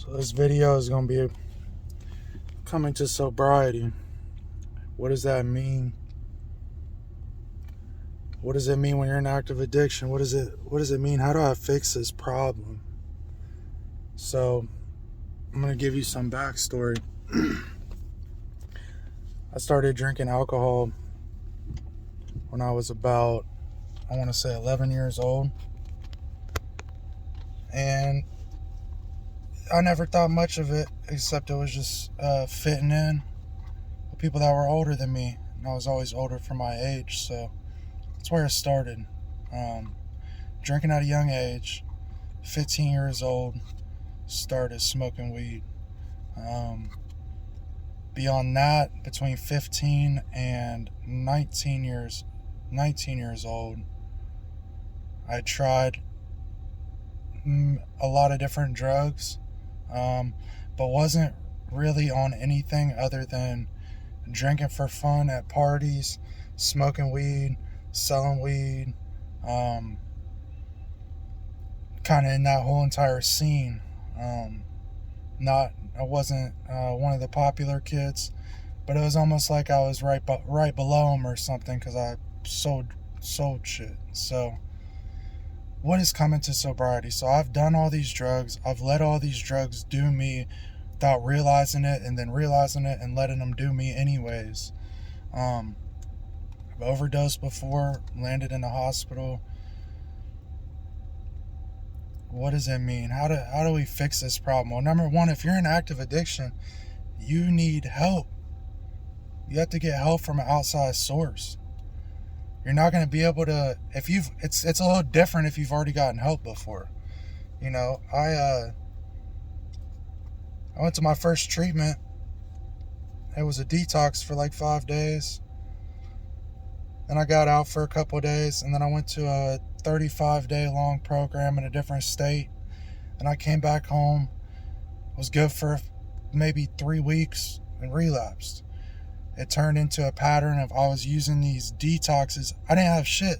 So this video is going to be coming to sobriety. What does that mean? What does it mean when you're in active addiction? What does it mean? How do I fix this problem? So I'm going to give you some backstory. I started drinking alcohol when I was about, I want to say 11 years old. And I never thought much of it, except it was just fitting in with people that were older than me. And I was always older for my age, so that's where it started. Drinking at a young age, 15 years old, started smoking weed. Beyond that, between 15 and 19 years old, I tried a lot of different drugs, but wasn't really on anything other than drinking for fun at parties, smoking weed, selling weed, kind of in that whole entire scene. I wasn't one of the popular kids, but it was almost like I was right below them or something, because I sold shit. So what is coming to sobriety? So I've done all these drugs. I've let all these drugs do me without realizing it, and then realizing it and letting them do me anyways. I've overdosed before, landed in the hospital. What does it mean? How do we fix this problem? Well, number one, if you're in active addiction, you need help. You have to get help from an outside source. You're not going to be able to, it's a little different if you've already gotten help before. You know, I went to my first treatment. It was a detox for like 5 days. Then I got out for a couple of days, and then I went to a 35-day long program in a different state. And I came back home, was good for maybe 3 weeks, and relapsed. It turned into a pattern of I was using these detoxes. I didn't have shit.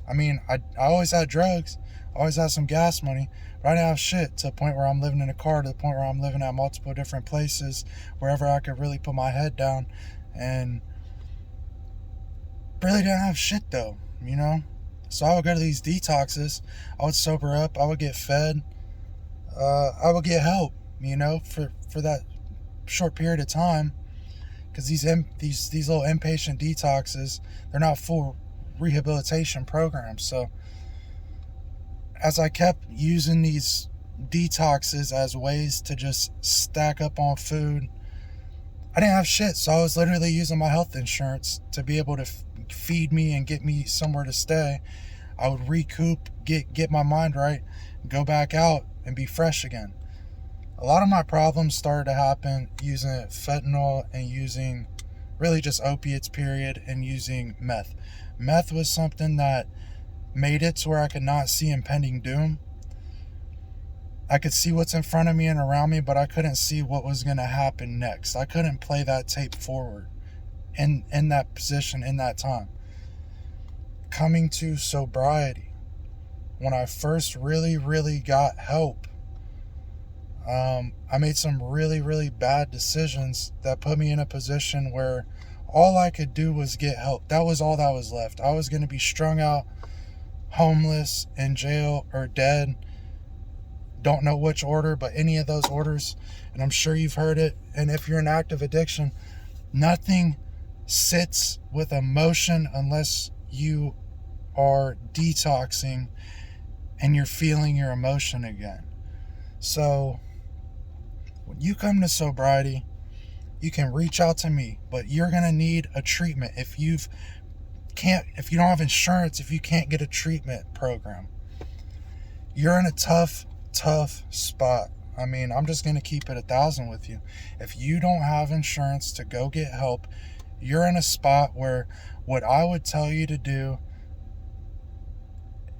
I mean, I always had drugs. I always had some gas money, but I didn't have shit, to the point where I'm living in a car, to the point where I'm living at multiple different places, wherever I could really put my head down. And really didn't have shit though, you know? So I would go to these detoxes. I would sober up. I would get fed. I would get help, you know, for that short period of time. Because these little inpatient detoxes, they're not full rehabilitation programs. So as I kept using these detoxes as ways to just stack up on food, I didn't have shit. So I was literally using my health insurance to be able to feed me and get me somewhere to stay. I would recoup, get my mind right, go back out and be fresh again. A lot of my problems started to happen using fentanyl and using really just opiates, period, and using meth. Meth was something that made it to where I could not see impending doom. I could see what's in front of me and around me, but I couldn't see what was going to happen next. I couldn't play that tape forward in that position, in that time. Coming to sobriety, when I first really got help, I made some really bad decisions that put me in a position where all I could do was get help. That was all that was left. I was going to be strung out, homeless, in jail, or dead. Don't know which order, but any of those orders. And I'm sure you've heard it. And if you're in active addiction, nothing sits with emotion unless you are detoxing and you're feeling your emotion again. So when you come to sobriety, you can reach out to me, but you're going to need a treatment. If you don't have insurance, if you can't get a treatment program, you're in a tough spot. I mean, I'm just going to keep it 1,000 with you. If you don't have insurance to go get help, you're in a spot where what I would tell you to do,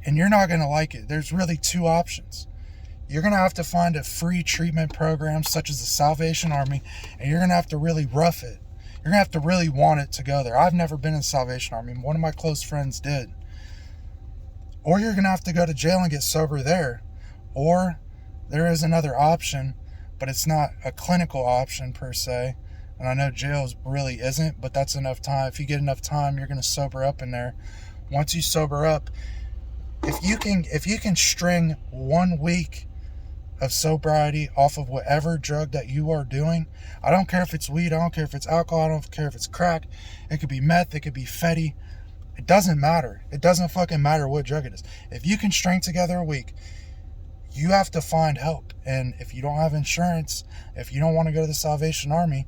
and you're not going to like it, there's really two options. You're going to have to find a free treatment program such as the Salvation Army, and you're going to have to really rough it. You're going to have to really want it to go there. I've never been in the Salvation Army. One of my close friends did. Or you're going to have to go to jail and get sober there. Or there is another option, but it's not a clinical option per se. And I know jail really isn't, but that's enough time. If you get enough time, you're going to sober up in there. Once you sober up, if you can string 1 week of sobriety off of whatever drug that you are doing, I don't care if it's weed, I don't care if it's alcohol, I don't care if it's crack, it could be meth, it could be fetty. It doesn't matter. It doesn't fucking matter what drug it is. If you can string together a week, you have to find help. And if you don't have insurance, if you don't want to go to the Salvation Army,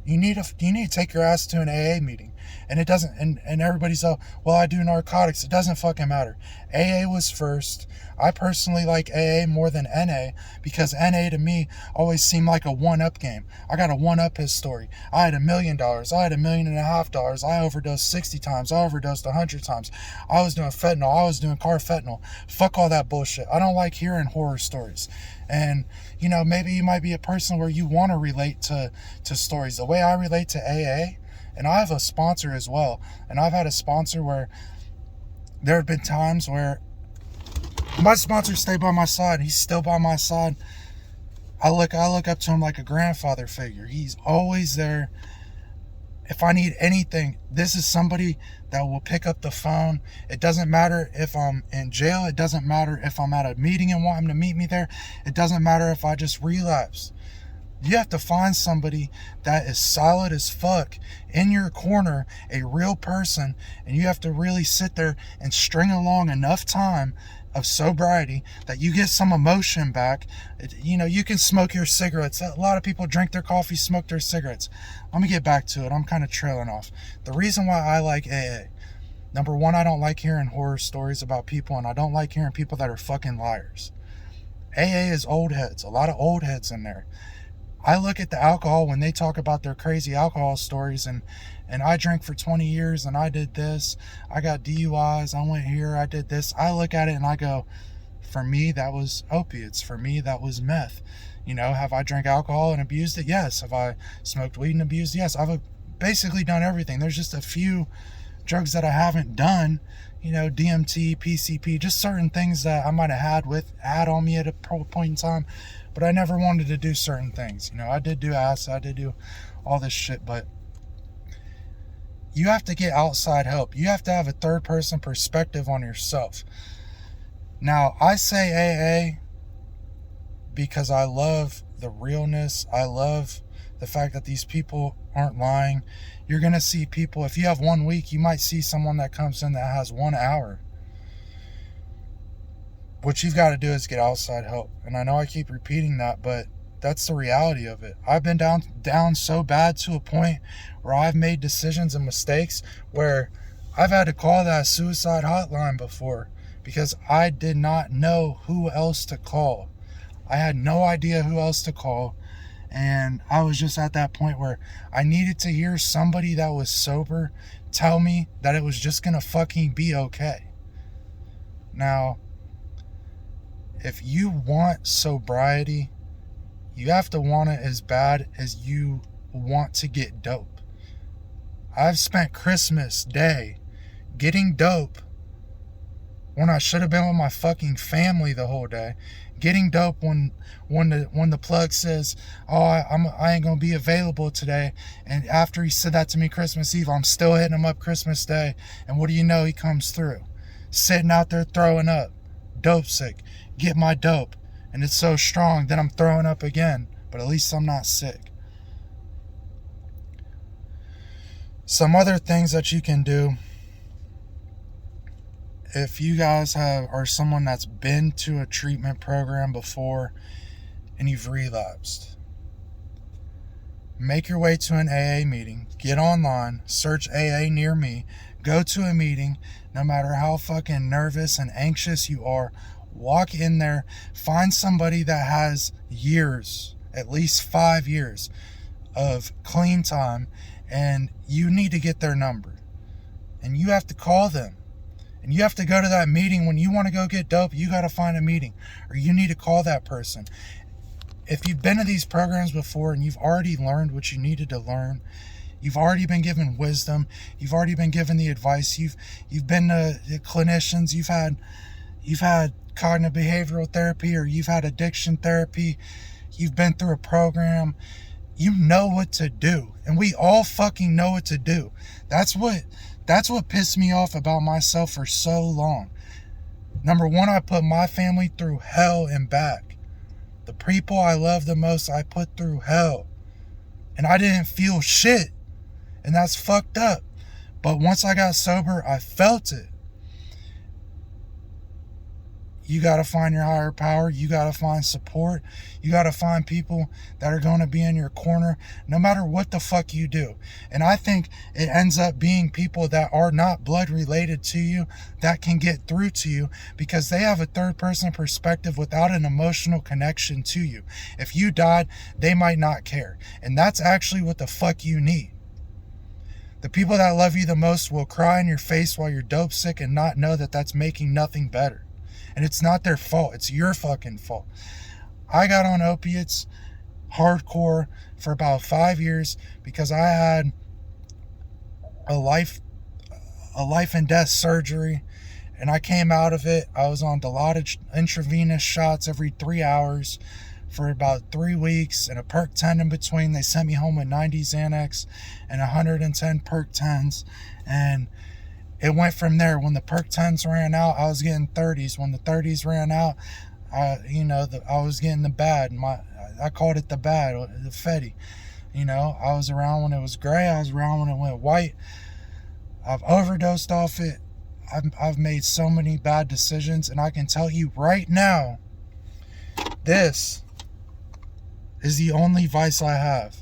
you need to take your ass to an AA meeting. And it doesn't, and everybody's well, I do narcotics. It doesn't fucking matter. AA was first. I personally like AA more than NA because NA to me always seemed like a one-up game. I got to one-up his story. I had $1 million. I had $1.5 million. I overdosed 60 times. I overdosed 100 times. I was doing fentanyl. I was doing carfentanil. Fuck all that bullshit. I don't like hearing horror stories. And, maybe you might be a person where you want to relate to stories. The way I relate to AA, and I have a sponsor as well, and I've had a sponsor where there have been times where my sponsor stayed by my side. He's still by my side. I look up to him like a grandfather figure. He's always there. If I need anything, this is somebody that will pick up the phone. It doesn't matter if I'm in jail. It doesn't matter if I'm at a meeting and want him to meet me there. It doesn't matter if I just relapse. You have to find somebody that is solid as fuck in your corner, a real person, and you have to really sit there and string along enough time of sobriety that you get some emotion back. You can smoke your cigarettes. A lot of people drink their coffee, smoke their cigarettes. Let me get back to it. I'm kind of trailing off. The reason why I like AA, number one, I don't like hearing horror stories about people, and I don't like hearing people that are fucking liars. AA is old heads, a lot of old heads in there. I look at the alcohol when they talk about their crazy alcohol stories and I drank for 20 years and I did this. I got DUIs. I went here. I did this. I look at it and I go, for me, that was opiates. For me, that was meth. Have I drank alcohol and abused it? Yes. Have I smoked weed and abused it? Yes. I've basically done everything. There's just a few drugs that I haven't done. DMT, PCP, just certain things that I might have had on me at a point in time. But I never wanted to do certain things. I did do acid, I did do all this shit, but you have to get outside help. You have to have a third person perspective on yourself. Now, I say AA because I love the realness. I love the fact that these people aren't lying. You're going to see people, if you have 1 week, you might see someone that comes in that has 1 hour. What you've got to do is get outside help. And I know I keep repeating that, but that's the reality of it. I've been down so bad to a point where I've made decisions and mistakes where I've had to call that suicide hotline before because I did not know who else to call. I had no idea who else to call. And I was just at that point where I needed to hear somebody that was sober tell me that it was just going to fucking be okay. Now, if you want sobriety, you have to want it as bad as you want to get dope. I've spent Christmas Day getting dope when I should have been with my fucking family the whole day. Getting dope when the plug says, "Oh, I ain't gonna be available today," and after he said that to me Christmas Eve, I'm still hitting him up Christmas Day, and what do you know? He comes through, sitting out there throwing up, dope sick. Get my dope, and it's so strong that I'm throwing up again, but at least I'm not sick. Some other things that you can do, if you guys are someone that's been to a treatment program before and you've relapsed, make your way to an AA meeting, get online, search AA near me, go to a meeting, no matter how fucking nervous and anxious you are, walk in there, find somebody that has years, at least 5 years of clean time, and you need to get their number. And you have to call them. And you have to go to that meeting. When you want to go get dope, you got to find a meeting. Or you need to call that person. If you've been to these programs before and you've already learned what you needed to learn, you've already been given wisdom, you've already been given the advice, you've been to clinicians, you've had cognitive behavioral therapy, or you've had addiction therapy, you've been through a program, you know what to do. And we all fucking know what to do. That's what pissed me off about myself for so long. Number one, I put my family through hell and back. The people I love the most, I put through hell. And I didn't feel shit. And that's fucked up. But once I got sober, I felt it. You got to find your higher power. You got to find support. You got to find people that are going to be in your corner no matter what the fuck you do. And I think it ends up being people that are not blood related to you that can get through to you because they have a third person perspective without an emotional connection to you. If you died, they might not care. And that's actually what the fuck you need. The people that love you the most will cry in your face while you're dope sick and not know that that's making nothing better. And it's not their fault. It's your fucking fault. I got on opiates hardcore for about 5 years because I had a life and death surgery, and I came out of it. I was on Dilaudid intravenous shots every 3 hours for about 3 weeks and a perk 10 in between. They sent me home with 90 Xanax and 110 perk 10s, and it went from there. When the perk 10s ran out, I was getting 30s. When the 30s ran out, I was getting the bad. I called it the bad, the Fetty. I was around when it was gray. I was around when it went white. I've overdosed off it. I've made so many bad decisions, and I can tell you right now, this is the only vice I have.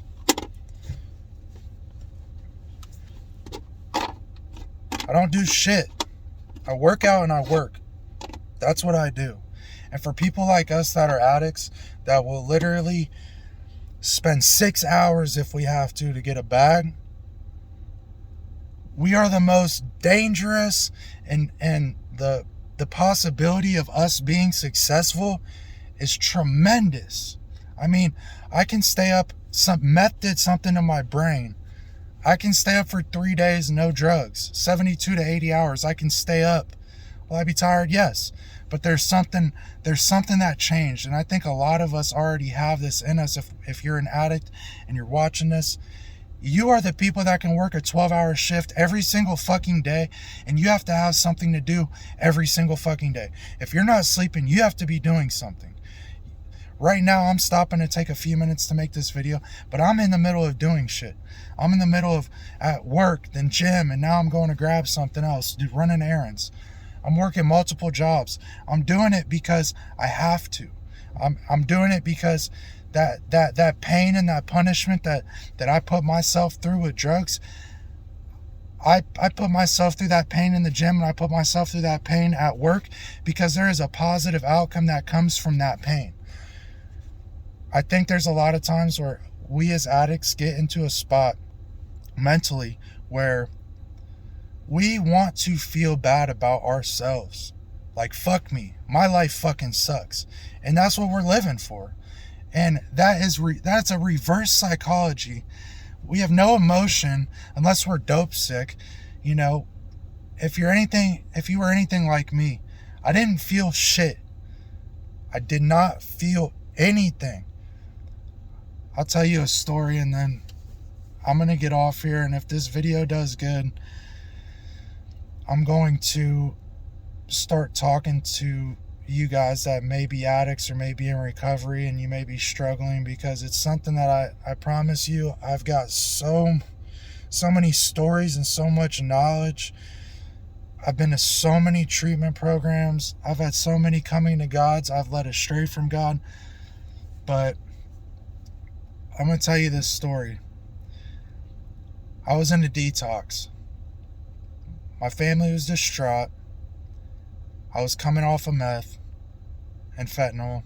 I don't do shit. I work out and I work. That's what I do. And for people like us that are addicts, that will literally spend 6 hours if we have to get a bag, we are the most dangerous, and the possibility of us being successful is tremendous. I mean, I can stay up, meth did something to my brain. I can stay up for 3 days, no drugs, 72 to 80 hours. I can stay up. Will I be tired? Yes. But there's something that changed. And I think a lot of us already have this in us. If you're an addict and you're watching this, you are the people that can work a 12-hour shift every single fucking day, and you have to have something to do every single fucking day. If you're not sleeping, you have to be doing something. Right now, I'm stopping to take a few minutes to make this video, but I'm in the middle of doing shit. I'm in the middle of at work, then gym, and now I'm going to grab something else, running errands. I'm working multiple jobs. I'm doing it because I have to. I'm doing it because that pain and that punishment that I put myself through with drugs, I put myself through that pain in the gym, and I put myself through that pain at work because there is a positive outcome that comes from that pain. I think there's a lot of times where we as addicts get into a spot mentally where we want to feel bad about ourselves. Like, fuck me, my life fucking sucks. And that's what we're living for. And that's a reverse psychology. We have no emotion unless we're dope sick. If you were anything like me, I didn't feel shit. I did not feel anything. I'll tell you a story and then I'm going to get off here. And if this video does good, I'm going to start talking to you guys that may be addicts or may be in recovery and you may be struggling, because it's something that I promise you, I've got so many stories and so much knowledge. I've been to so many treatment programs. I've had so many coming to God's. I've led astray from God. But I'm going to tell you this story. I was in a detox. My family was distraught. I was coming off of meth and fentanyl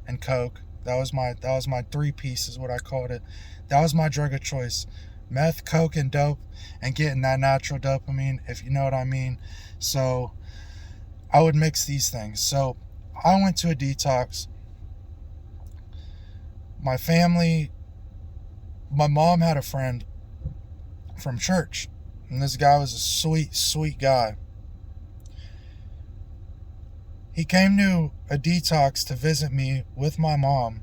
and coke. That was my 3 pieces, what I called it. That was my drug of choice. Meth, coke, and dope, and getting that natural dopamine, if you know what I mean. So I would mix these things. So I went to a detox. My mom had a friend from church, and this guy was a sweet guy. He came to a detox to visit me with my mom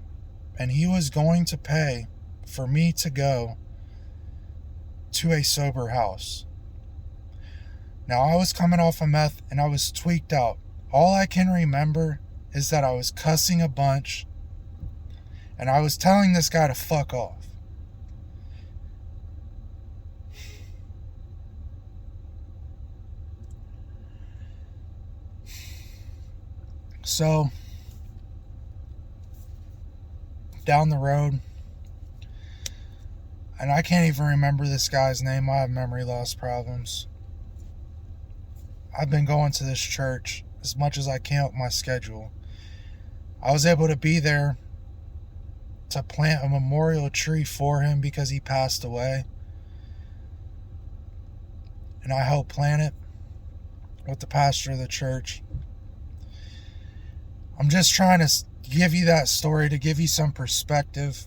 and he was going to pay for me to go to a sober house. Now, I was coming off of meth and I was tweaked out. All I can remember is that I was cussing a bunch and I was telling this guy to fuck off. So, down the road, and I can't even remember this guy's name. I have memory loss problems. I've been going to this church as much as I can with my schedule. I was able to be there to plant a memorial tree for him because he passed away. And I helped plant it with the pastor of the church. I'm just trying to give you that story to give you some perspective.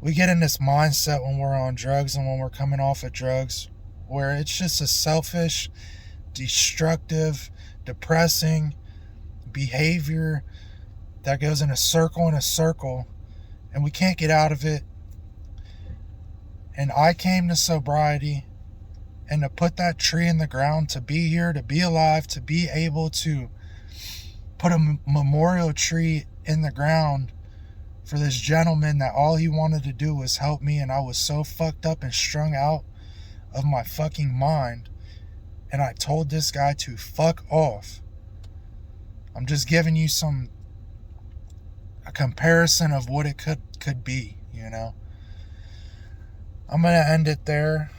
We get in this mindset when we're on drugs and when we're coming off of drugs where it's just a selfish, destructive, depressing behavior that goes in a circle, and we can't get out of it. And I came to sobriety and to put that tree in the ground, to be here, to be alive, to be able to put a memorial tree in the ground for this gentleman that all he wanted to do was help me, and I was so fucked up and strung out of my fucking mind, and I told this guy to fuck off. I'm just giving you a comparison of what it could be, you know. I'm gonna end it there.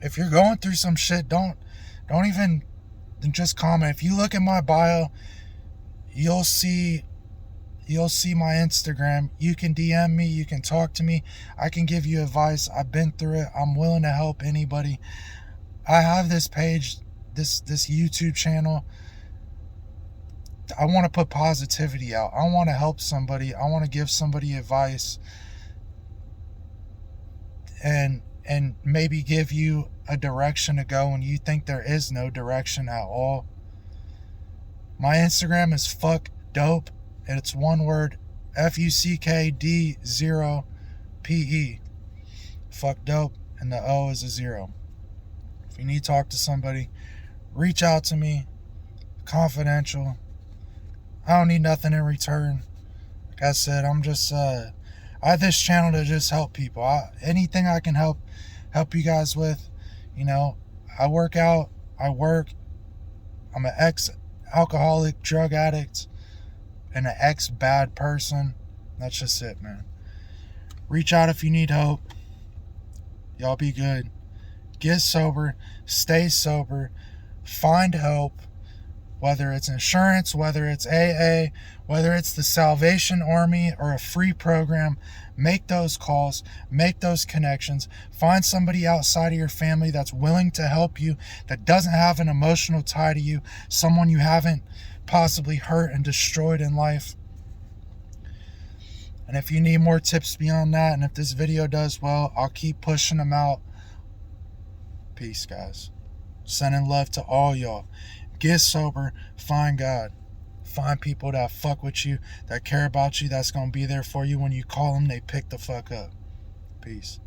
If you're going through some shit, don't even just comment. If you look at my bio, you'll see my Instagram. You can DM me, you can talk to me. I can give you advice. I've been through it. I'm willing to help anybody. I have this page, this YouTube channel. I want to put positivity out. I want to help somebody. I want to give somebody advice and maybe give you a direction to go when you think there is no direction at all. My Instagram is fuck dope, and it's one word, FUCKD0PE. Fuck dope, and the O is a 0. If you need to talk to somebody, reach out to me. Confidential. I don't need nothing in return. Like I said, I'm just I have this channel to just help people. Anything I can help you guys with. You know, I work out, I work. I'm an ex-alcoholic, drug addict, and an ex-bad person. That's just it, man. Reach out if you need help. Y'all be good. Get sober. Stay sober. Find help. Whether it's insurance, whether it's AA, whether it's the Salvation Army or a free program, make those calls, make those connections. Find somebody outside of your family that's willing to help you, that doesn't have an emotional tie to you, someone you haven't possibly hurt and destroyed in life. And if you need more tips beyond that, and if this video does well, I'll keep pushing them out. Peace, guys. Sending love to all y'all. Get sober, find God. Find people that fuck with you, that care about you, that's going to be there for you. When you call them, they pick the fuck up. Peace.